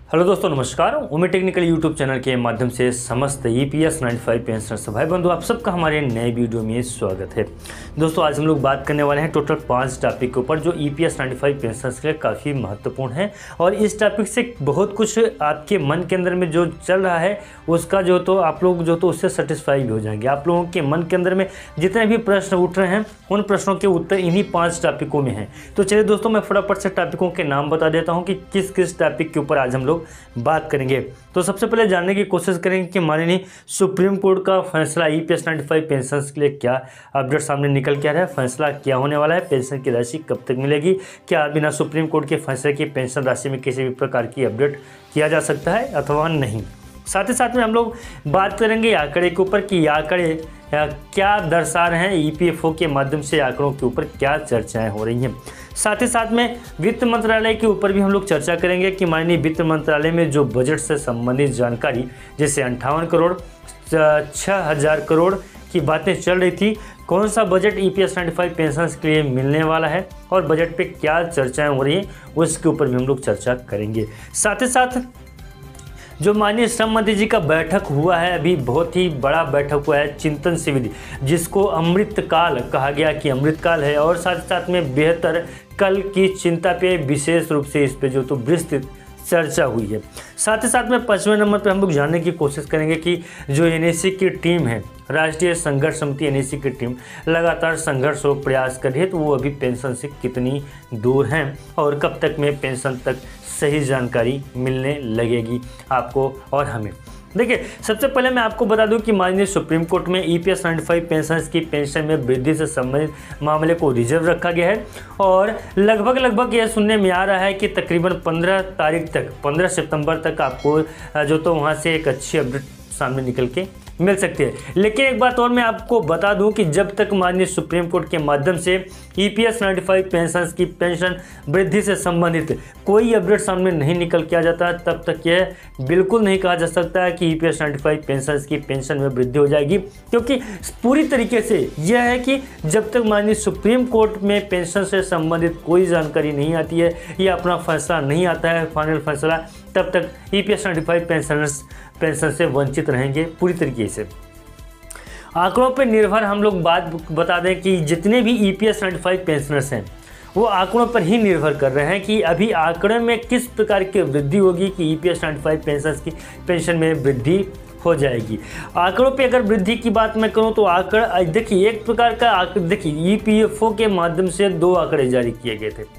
Hello दोस्तों, नमस्कार। Umed technical YouTube channel के माध्यम से समस्त EPS 95 पेंशनर्स भाई बंधु आप सबका हमारे नए वीडियो में स्वागत है। दोस्तों आज हम लोग बात करने वाले हैं टोटल 5 टॉपिक के ऊपर जो EPS 95 पेंशनर्स के लिए काफ़ी महत्वपूर्ण है और इस टॉपिक से बहुत कुछ आपके मन के अंदर में जो चल रहा है उसका जो तो आप लोग जो तो उससे सेटिस्फाई भी हो जाएंगे। आप लोगों के मन के अंदर में जितने भी प्रश्न उठ रहे हैं उन प्रश्नों के उत्तर इन्हीं 5 टॉपिकों में हैं। तो चलिए दोस्तों, मैं फटाफट से टॉपिकों के नाम बता देता हूँ कि किस किस टॉपिक के ऊपर आज हम लोग बात करेंगे। तो सबसे पहले जानने की कोशिश करेंगे कि माननीय सुप्रीम कोर्ट का फैसला EPS 95 पेंशन के लिए क्या अपडेट सामने निकल के आ रहा है, फैसला क्या होने वाला है, पेंशन की राशि कब तक मिलेगी, क्या बिना सुप्रीम कोर्ट के फैसले की पेंशन राशि में किसी भी प्रकार की अपडेट किया जा सकता है अथवा नहीं। साथ ही साथ में हम लोग बात करेंगे आंकड़े के ऊपर कि आंकड़े क्या दर्शा रहे हैं, EPFO के माध्यम से आंकड़ों के ऊपर क्या चर्चाएं हो रही हैं। साथ ही साथ में वित्त मंत्रालय के ऊपर भी हम लोग चर्चा करेंगे कि माननीय वित्त मंत्रालय में जो बजट से संबंधित जानकारी जैसे 58 करोड़ 6000 करोड़ की बातें चल रही थी, कौन सा बजट EPS 95 पेंशन के लिए मिलने वाला है और बजट पे क्या चर्चाएं हो रही हैं उसके ऊपर भी हम लोग चर्चा करेंगे। साथ ही साथ जो माननीय श्रम मंत्री जी का बैठक हुआ है, अभी बहुत ही बड़ा बैठक हुआ है, चिंतन शिविर जिसको अमृतकाल कहा गया कि अमृतकाल है, और साथ साथ में बेहतर कल की चिंता पे विशेष रूप से इस पे जो तो विस्तृत चर्चा हुई है। साथ ही साथ में 5वें नंबर पर हम लोग जानने की कोशिश करेंगे कि जो NSE की टीम है, राष्ट्रीय संघर्ष समिति NSE की टीम लगातार संघर्ष और प्रयास कर रही है, तो वो अभी पेंशन से कितनी दूर हैं और कब तक में पेंशन तक सही जानकारी मिलने लगेगी आपको और हमें। देखिए, सबसे पहले मैं आपको बता दूं कि माननीय सुप्रीम कोर्ट में EPS 95 पेंशन की पेंशन में वृद्धि से संबंधित मामले को रिजर्व रखा गया है और लगभग यह सुनने में आ रहा है कि तकरीबन 15 सितंबर तक आपको जो तो वहां से एक अच्छी अपडेट सामने निकल के मिल सकती है। लेकिन एक बात और मैं आपको बता दूं कि जब तक माननीय सुप्रीम कोर्ट के माध्यम से EPS 95 पेंशन की पेंशन वृद्धि से संबंधित कोई अपडेट सामने नहीं निकल के आ जाता, तब तक यह बिल्कुल नहीं कहा जा सकता है कि EPS 95 पेंशन की पेंशन में वृद्धि हो जाएगी, क्योंकि पूरी तरीके से यह है कि जब तक माननीय सुप्रीम कोर्ट में पेंशन से संबंधित कोई जानकारी नहीं आती है या अपना फैसला नहीं आता है फाइनल फैसला, तब तक EPS 95 पेंशन से वंचित रहेंगे पूरी तरीके से। आंकड़ों पर निर्भर हम लोग बात बता दें कि जितने भी EPS 95 पेंशनर्स हैं वो आंकड़ों पर ही निर्भर कर रहे हैं कि अभी आंकड़े में किस प्रकार की वृद्धि होगी कि EPS 95 पेंशन में वृद्धि हो जाएगी। आंकड़ों पे अगर वृद्धि की बात मैं करूं तो आंकड़ा देखिए एक प्रकार का देखिए EPFO के माध्यम से 2 आंकड़े जारी किए गए थे।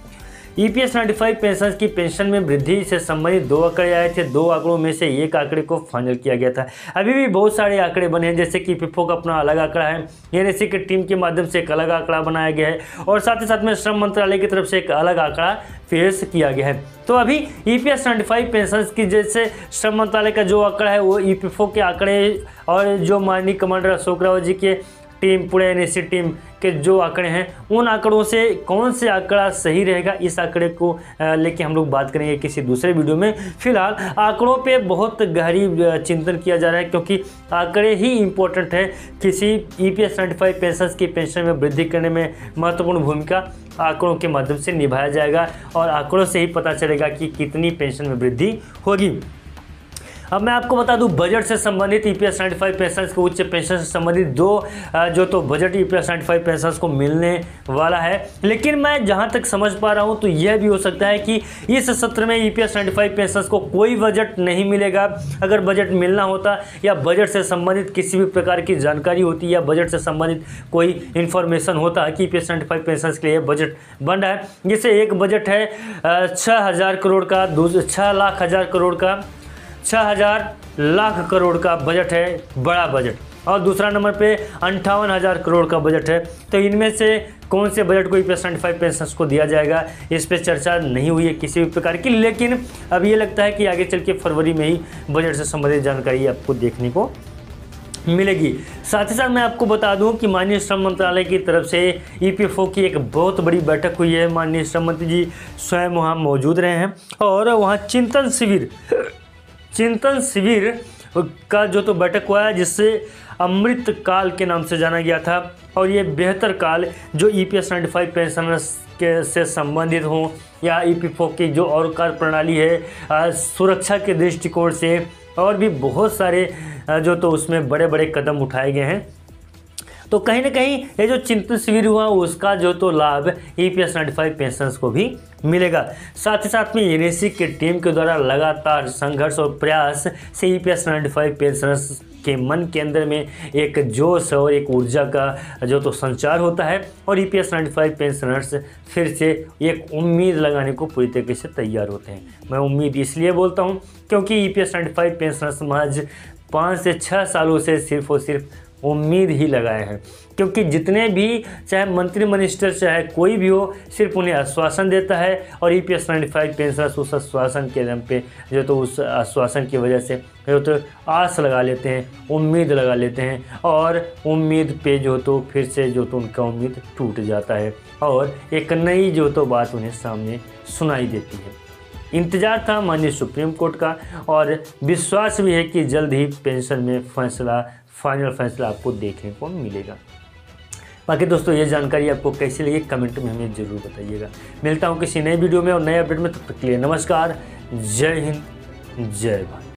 EPS 95 पेंशन की पेंशन में वृद्धि से संबंधित 2 आंकड़े आए थे। 2 आंकड़ों में से एक आंकड़े को फाइनल किया गया था। अभी भी बहुत सारे आंकड़े बने हैं, जैसे कि EPFO का अपना अलग आंकड़ा है, NSE की टीम के माध्यम से एक अलग आंकड़ा बनाया गया है और साथ ही साथ में श्रम मंत्रालय की तरफ से एक अलग आंकड़ा पेश किया गया है। तो अभी EPS 95 पेंशन की जैसे श्रम मंत्रालय का जो आंकड़ा है वो EPFO के आंकड़े और जो माननीय कमांडर अशोक रावत जी के टीम पूरे NSE टीम के जो आंकड़े हैं उन आंकड़ों से कौन से आंकड़ा सही रहेगा, इस आंकड़े को लेके हम लोग बात करेंगे किसी दूसरे वीडियो में। फिलहाल आंकड़ों पे बहुत गहरी चिंतन किया जा रहा है, क्योंकि आंकड़े ही इम्पोर्टेंट है। किसी EPS 95 पेंशन की पेंशन में वृद्धि करने में महत्वपूर्ण भूमिका आंकड़ों के माध्यम से निभाया जाएगा और आंकड़ों से ही पता चलेगा कि कितनी पेंशन में वृद्धि होगी। अब मैं आपको बता दूं बजट से संबंधित EPS 95 पेंशन के उच्च पेंशन से संबंधित 2 जो तो बजट EPS 95 पेंशन को मिलने वाला है। लेकिन मैं जहां तक समझ पा रहा हूं तो यह भी हो सकता है कि इस सत्र में EPS 95 पेंशन को कोई बजट नहीं मिलेगा। अगर बजट मिलना होता या बजट से संबंधित किसी भी प्रकार की जानकारी होती या बजट से संबंधित कोई इन्फॉर्मेशन होता कि EPS 95 पेंशन के लिए बजट बन रहा है, जैसे एक बजट है 6,000 करोड़ का, 6,00,000 करोड़ का बजट है, बड़ा बजट, और दूसरा नंबर पे 58,000 करोड़ का बजट है। तो इनमें से कौन से बजट को EPS 95 पेंशन को दिया जाएगा, इस पे चर्चा नहीं हुई है किसी भी प्रकार की। लेकिन अब ये लगता है कि आगे चल के फरवरी में ही बजट से संबंधित जानकारी आपको देखने को मिलेगी। साथ ही साथ मैं आपको बता दूं कि माननीय श्रम मंत्रालय की तरफ से EPFO की एक बहुत बड़ी बैठक हुई है। माननीय श्रम मंत्री जी स्वयं वहाँ मौजूद रहे हैं और वहाँ चिंतन शिविर का जो तो बैठक हुआ है, जिससे अमृत काल के नाम से जाना गया था। और ये बेहतर काल जो EPS 95 पेंशनर्स के से संबंधित हों या EPFO की जो और कार्य प्रणाली है, सुरक्षा के दृष्टिकोण से और भी बहुत सारे जो तो उसमें बड़े बड़े कदम उठाए गए हैं। तो कहीं ना कहीं ये जो चिंतन शिविर हुआ उसका जो तो लाभ EPS 95 पेंशनर्स को भी मिलेगा। साथ ही साथ में NSE की टीम के द्वारा लगातार संघर्ष और प्रयास से EPS 95 पेंशनर्स के मन के अंदर में एक जोश और एक ऊर्जा का जो तो संचार होता है और EPS 95 पेंशनर्स फिर से एक उम्मीद लगाने को पूरी तरीके से तैयार होते हैं। मैं उम्मीद इसलिए बोलता हूँ क्योंकि EPS 95 पेंशनर्स महज 5 से 6 सालों से सिर्फ और सिर्फ उम्मीद ही लगाए हैं, क्योंकि जितने भी चाहे मंत्री मिनिस्टर चाहे कोई भी हो सिर्फ उन्हें आश्वासन देता है और EPS 95 पेंशनर्स उस आश्वासन के दम पे जो तो उस आश्वासन की वजह से जो तो आस लगा लेते हैं, उम्मीद लगा लेते हैं और उम्मीद पे जो तो फिर से जो तो उनका उम्मीद टूट जाता है और एक नई जो तो बात उन्हें सामने सुनाई देती है। इंतज़ार था माननीय सुप्रीम कोर्ट का और विश्वास भी है कि जल्द ही पेंशन में फाइनल फैसला आपको देखने को मिलेगा। बाकी दोस्तों ये जानकारी आपको कैसी लगी कमेंट में हमें ज़रूर बताइएगा। मिलता हूँ किसी नए वीडियो में और नए अपडेट में, तब तक के लिए नमस्कार, जय हिंद, जय भारत।